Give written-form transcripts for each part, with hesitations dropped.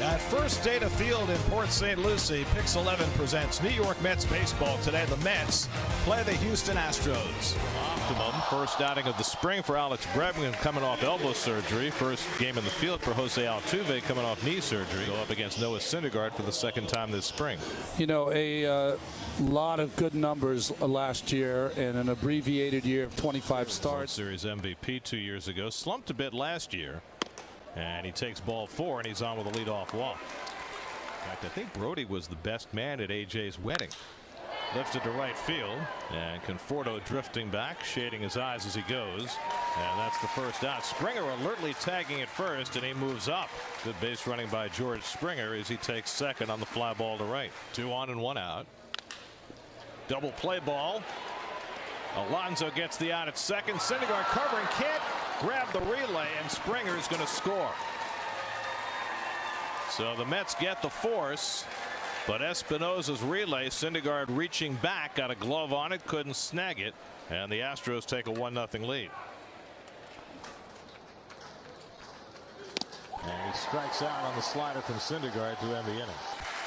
At First Data Field in Port St. Lucie, Pix 11 presents New York Mets baseball. Today the Mets play the Houston Astros. Optimum first outing of the spring for Alex Bregman, coming off elbow surgery. First game in the field for Jose Altuve, coming off knee surgery. Go up against Noah Syndergaard for the second time this spring. You know, a lot of good numbers last year and an abbreviated year of 25 starts. World Series MVP 2 years ago. Slumped a bit last year. And he takes ball 4 and he's on with a leadoff walk. In fact, I think Brody was the best man at AJ's wedding. Lifted to right field, and Conforto drifting back, shading his eyes as he goes, and that's the first out. Springer alertly tagging at first, and he moves up. Good base running by George Springer as he takes second on the fly ball to right. 2 on and 1 out. Double play ball. Alonso gets the out at second. Syndergaard covering, can't grab the relay, and Springer is going to score. So the Mets get the force. But Espinosa's relay, Syndergaard reaching back, got a glove on it, couldn't snag it, and the Astros take a 1-0 lead. And he strikes out on the slider from Syndergaard to end the inning.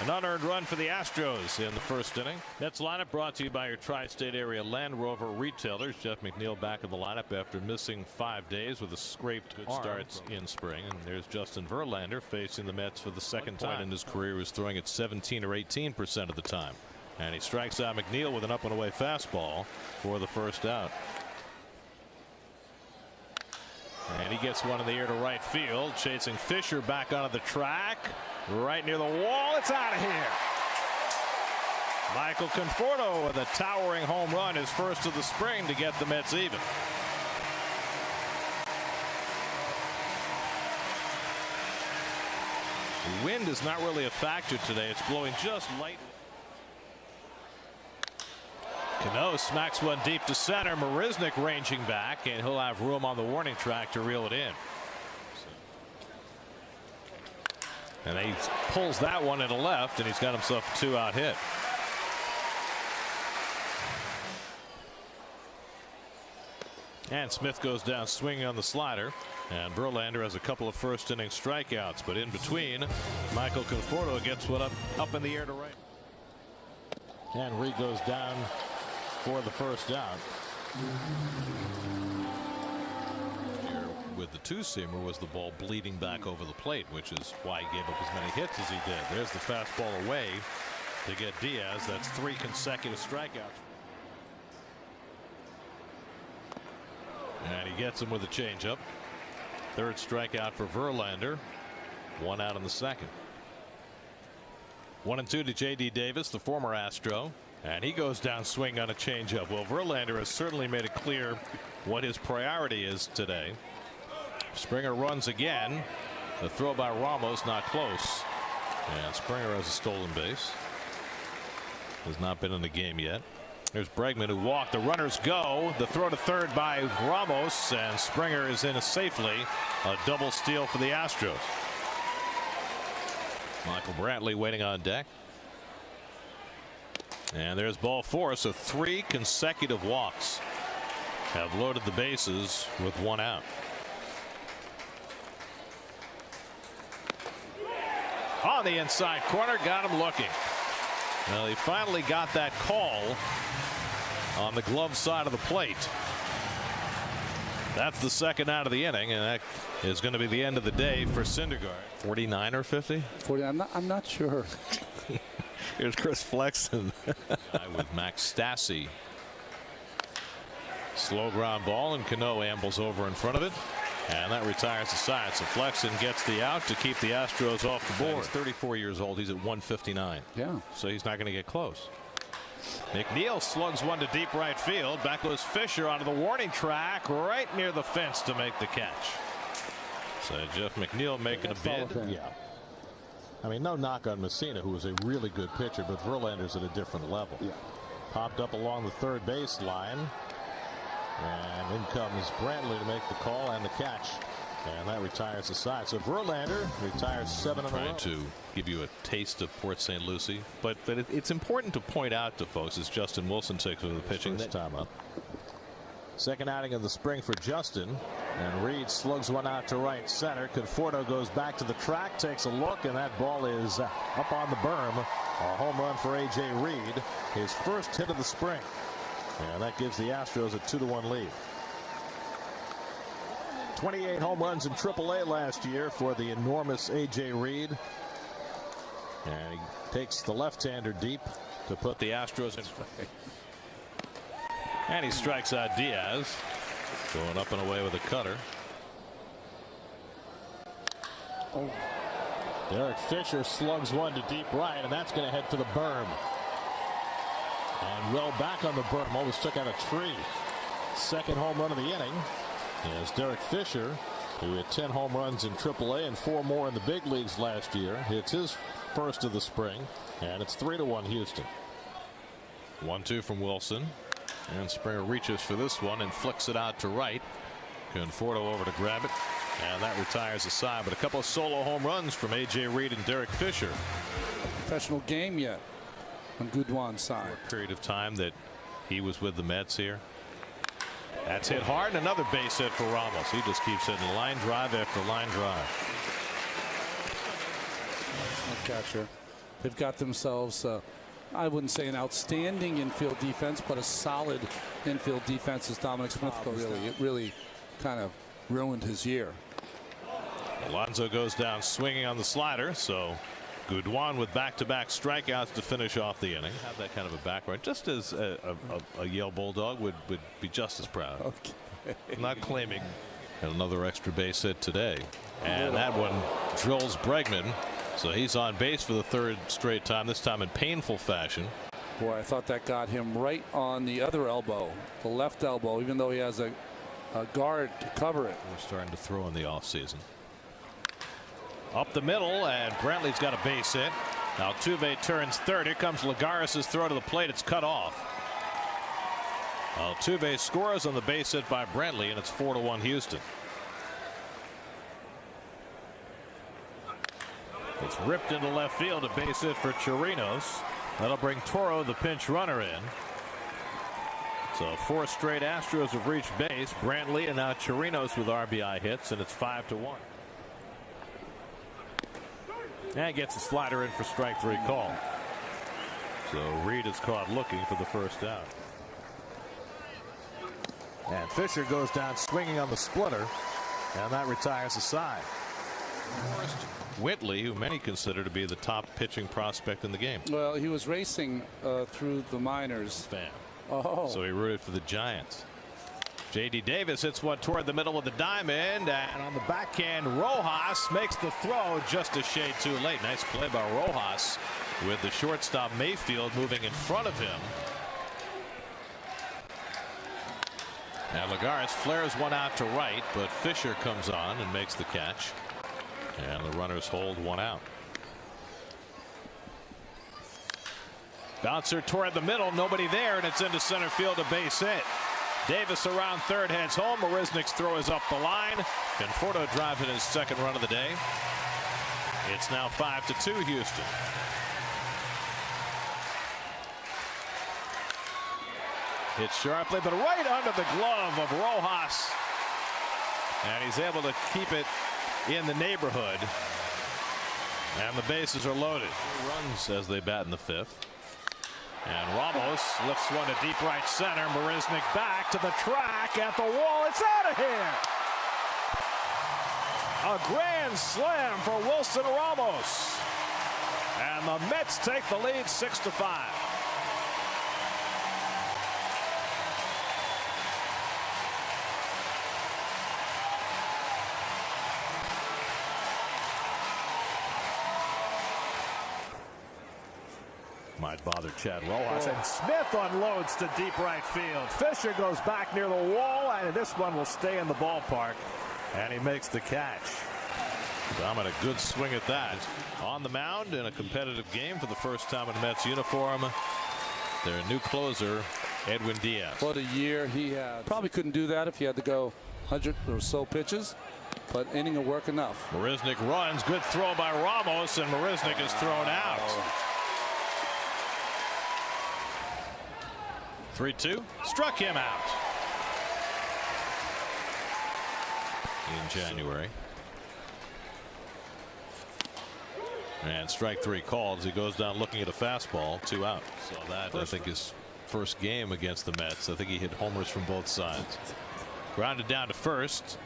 An unearned run for the Astros in the first inning. Mets lineup brought to you by your tri-state area Land Rover retailers. Jeff McNeil back in the lineup after missing 5 days with a scraped good starts in spring. And there's Justin Verlander facing the Mets for the second time in his career. He was throwing at 17 or 18% of the time. And he strikes out McNeil with an up and away fastball for the first out. And he gets one in the air to right field, chasing Fisher back onto the track. Right near the wall. It's out of here. Michael Conforto with a towering home run, his first of the spring, to get the Mets even. The wind is not really a factor today. It's blowing just light. Cano smacks one deep to center. Marisnick ranging back, and he'll have room on the warning track to reel it in. And he pulls that one into left, and he's got himself a 2-out hit. And Smith goes down swinging on the slider. And Verlander has a couple of first inning strikeouts. But in between, Michael Conforto gets one up in the air to right. And Reed goes down for the first out. With the two-seamer was the ball bleeding back over the plate, which is why he gave up as many hits as he did. There's the fastball away to get Diaz. That's 3 consecutive strikeouts. And he gets him with a changeup. Third strikeout for Verlander. 1 out in the second. 1-2 to J.D. Davis, the former Astro. And he goes down swinging on a changeup. Well, Verlander has certainly made it clear what his priority is today. Springer runs again. The throw by Ramos not close. And Springer has a stolen base. Has not been in the game yet. There's Bregman who walked. The runners go. The throw to third by Ramos, and Springer is in safely. A double steal for the Astros. Michael Brantley waiting on deck. And there's ball 4. So 3 consecutive walks have loaded the bases with 1 out. On the inside corner, got him looking. Well, he finally got that call on the glove side of the plate. That's the second out of the inning, and that is going to be the end of the day for Syndergaard. 49 or 50? 40. I'm not sure. Here's Chris Flexen with Max Stassi. Slow ground ball, and Cano ambles over in front of it. And that retires the side. So Flexen gets the out to keep the Astros off the board. He's 34 years old. He's at 159. Yeah. So he's not going to get close. McNeil slugs one to deep right field. Back goes Fisher onto the warning track right near the fence to make the catch. So Jeff McNeil making a bid. Yeah. I mean, no knock on Messina, who was a really good pitcher, but Verlander's at a different level. Yeah. Popped up along the third base line. And in comes Brantley to make the call and the catch. And that retires the side. So Verlander retires 7 in a row. Trying to give you a taste of Port St. Lucie. But it's important to point out to folks as Justin Wilson takes over the pitching. First time up. Second outing of the spring for Justin. And Reed slugs one out to right center. Conforto goes back to the track, takes a look, and that ball is up on the berm. A home run for A.J. Reed, his first hit of the spring. And that gives the Astros a 2-1 lead. 28 home runs in AAA last year for the enormous A.J. Reed. And he takes the left-hander deep to put the Astros in. And he strikes out Diaz. Going up and away with a cutter. Oh. Derek Fisher slugs one to deep right, and that's going to head for the berm. And well back on the berm, almost took out a tree. Second home run of the inning is Derek Fisher, who hit 10 home runs in AAA and 4 more in the big leagues last year. Hits his first of the spring, and it's 3-1 Houston. 1-2 from Wilson. And Springer reaches for this one and flicks it out to right. Conforto over to grab it. And that retires the side. But a couple of solo home runs from A.J. Reed and Derek Fisher. Professional game yet on Goodwin's side. Period of time that he was with the Mets here. That's hit hard, and another base hit for Ramos. He just keeps hitting line drive after line drive. Catcher. They've got themselves I wouldn't say an outstanding infield defense, but a solid infield defense as Dominic Smith goes down. It really kind of ruined his year. Alonso goes down swinging on the slider, so Goodwin with back-to-back strikeouts to finish off the inning. Have that kind of a background, just as a Yale Bulldog would be just as proud. Okay. Not claiming another extra base hit today. And that one drills Bregman. So he's on base for the third straight time, this time in painful fashion. Boy, I thought that got him right on the other elbow, the left elbow, even though he has a guard to cover it. We're starting to throw in the offseason. Up the middle, and Brantley's got a base hit. Altuve turns third. Here comes Lagares' throw to the plate. It's cut off. Altuve scores on the base hit by Brantley, and it's 4-1 Houston. It's ripped into left field, a base hit for Chirinos. That'll bring Toro, the pinch runner, in. So 4 straight Astros have reached base. Brantley and now Chirinos with RBI hits, and it's 5-1. And gets a slider in for strike 3 call. So Reed is caught looking for the first out. And Fisher goes down swinging on the splitter, and that retires the side. Whitley, who many consider to be the top pitching prospect in the game. Well, he was racing through the minors. Fan. Oh. So he rooted for the Giants. J.D. Davis hits one toward the middle of the diamond, and on the backhand, Rojas makes the throw just a shade too late. Nice play by Rojas with the shortstop Mayfield moving in front of him. And Lagares flares one out to right, but Fisher comes on and makes the catch. And the runners hold one out. Bouncer toward the middle, nobody there, and it's into center field, a base hit. Davis around third, heads home. Marisnik's throw is up the line. Conforto driving his second run of the day. It's now 5-2 Houston. Hit sharply, but right under the glove of Rojas. And he's able to keep it in the neighborhood, and the bases are loaded. Runs as they bat in the 5th, and Ramos lifts one to deep right center. Marisnik back to the track at the wall. It's out of here. A grand slam for Wilson Ramos, and the Mets take the lead 6-5. Might bother Chad Rojas. And Smith unloads to deep right field. Fisher goes back near the wall, and this one will stay in the ballpark. And he makes the catch. Dom, a good swing at that. On the mound in a competitive game for the first time in Mets uniform, their new closer, Edwin Diaz. What a year he had. Probably couldn't do that if he had to go 100 or so pitches, but inning will work enough. Marisnik runs. Good throw by Ramos, and Marisnik is thrown out. 3-2. Struck him out. in January. And strike 3 called as he goes down looking at a fastball, 2 out. So that I think his first game against the Mets. I think he hit homers from both sides. Grounded down to first,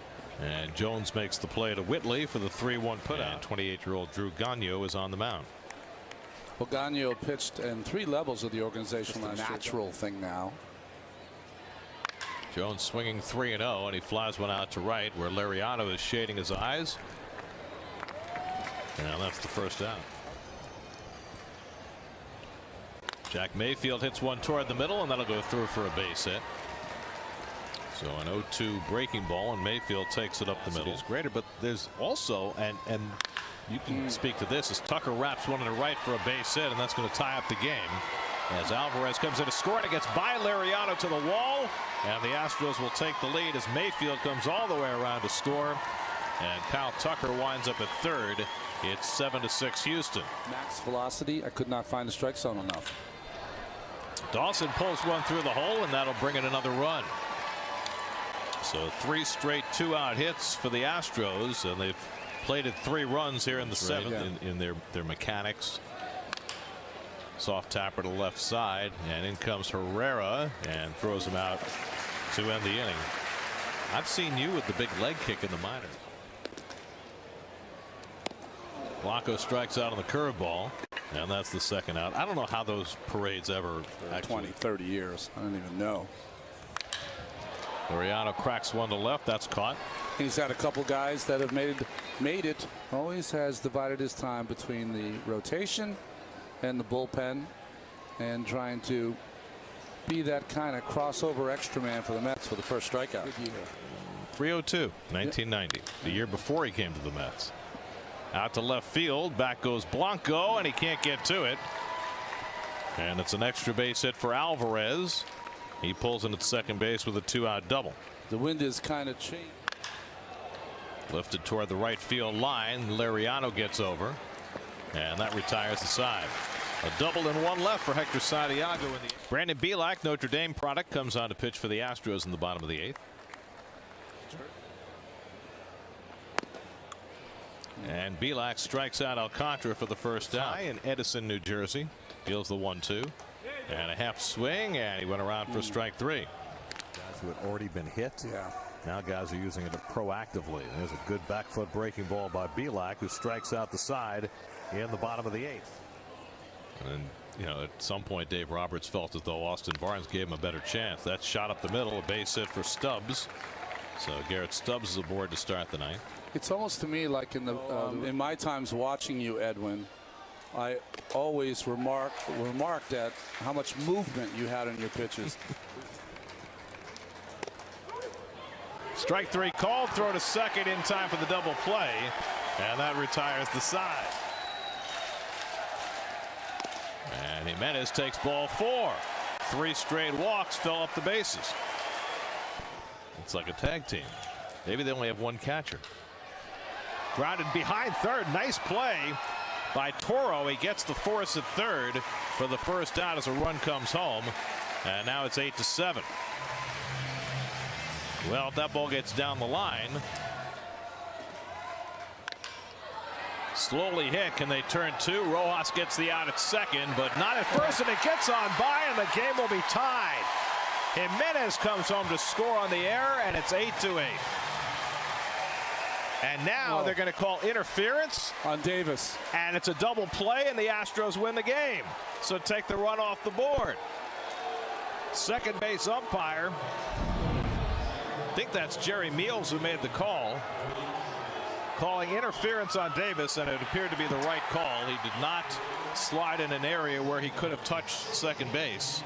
and Jones makes the play to Whitley for the 3-1 putout. 28-year-old Drew Gagnon is on the mound. Well, Gagnon pitched in 3 levels of the organization. A natural thing now. Jones swinging 3-0, and he flies one out to right where Lariano is shading his eyes. And that's the first out. Jack Mayfield hits one toward the middle, and that'll go through for a base hit. So an 0-2 breaking ball, and Mayfield takes it up the middle. It's greater, but there's also, and you can speak to this, as Tucker wraps one to the right for a base hit, and that's going to tie up the game. As Alvarez comes in to score, and it gets by Lariano to the wall, and the Astros will take the lead as Mayfield comes all the way around to score, and Kyle Tucker winds up at third. It's 7-6 Houston. Max velocity. I could not find the strike zone enough. Dawson pulls one through the hole, and that'll bring in another run. So 3 straight 2-out hits for the Astros, and they've plated 3 runs here in the 7th in their mechanics. Soft tapper to left side, and in comes Herrera and throws him out to end the inning. I've seen you with the big leg kick in the minors. Blanco strikes out on the curveball, and that's the 2nd out. I don't know how those parades ever 20-30 years. I don't even know. Lariano cracks one to left. That's caught. He's had a couple guys that have made it. Always has divided his time between the rotation and the bullpen, and trying to be that kind of crossover extra man for the Mets for the first strikeout. 302, 1990, the year before he came to the Mets. Out to left field, back goes Blanco, and he can't get to it. And it's an extra base hit for Alvarez. He pulls in at second base with a 2-out double. The wind is kind of changed. Lifted toward the right field line. Lariano gets over, and that retires the side. A double and 1 left for Hector Santiago. Brandon Bielak, Notre Dame product, comes on to pitch for the Astros in the bottom of the 8th. And Bielak strikes out Alcantara for the first out in Edison, New Jersey. Deals the 1-2 and a half swing, and he went around for strike 3. Guys who had already been hit. Yeah. Now guys are using it proactively. There's a good back foot breaking ball by Bielak, who strikes out the side in the bottom of the 8th. And you know, at some point Dave Roberts felt as though Austin Barnes gave him a better chance. That shot up the middle, a base hit for Stubbs. So Garrett Stubbs is aboard to start the 9th. It's almost to me like in my times watching you, Edwin, I always remarked at how much movement you had in your pitches. Strike 3 called, throw to second in time for the double play, and that retires the side. And Jimenez takes ball 4. 3 straight walks fill up the bases. It's like a tag team. Maybe they only have 1 catcher. Grounded behind third. Nice play by Toro. He gets the force at third for the first out as a run comes home. And now it's 8-7. Well, if that ball gets down the line. Slowly hit. Can they turn 2? Rojas gets the out at second, but not at first, and it gets on by, and the game will be tied. Jimenez comes home to score on the error, and it's 8-8. And now they're going to call interference on Davis, and it's a double play, and the Astros win the game. So take the run off the board. Second base umpire, I think that's Jerry Meals who made the call, calling interference on Davis, and it appeared to be the right call. He did not slide in an area where he could have touched second base.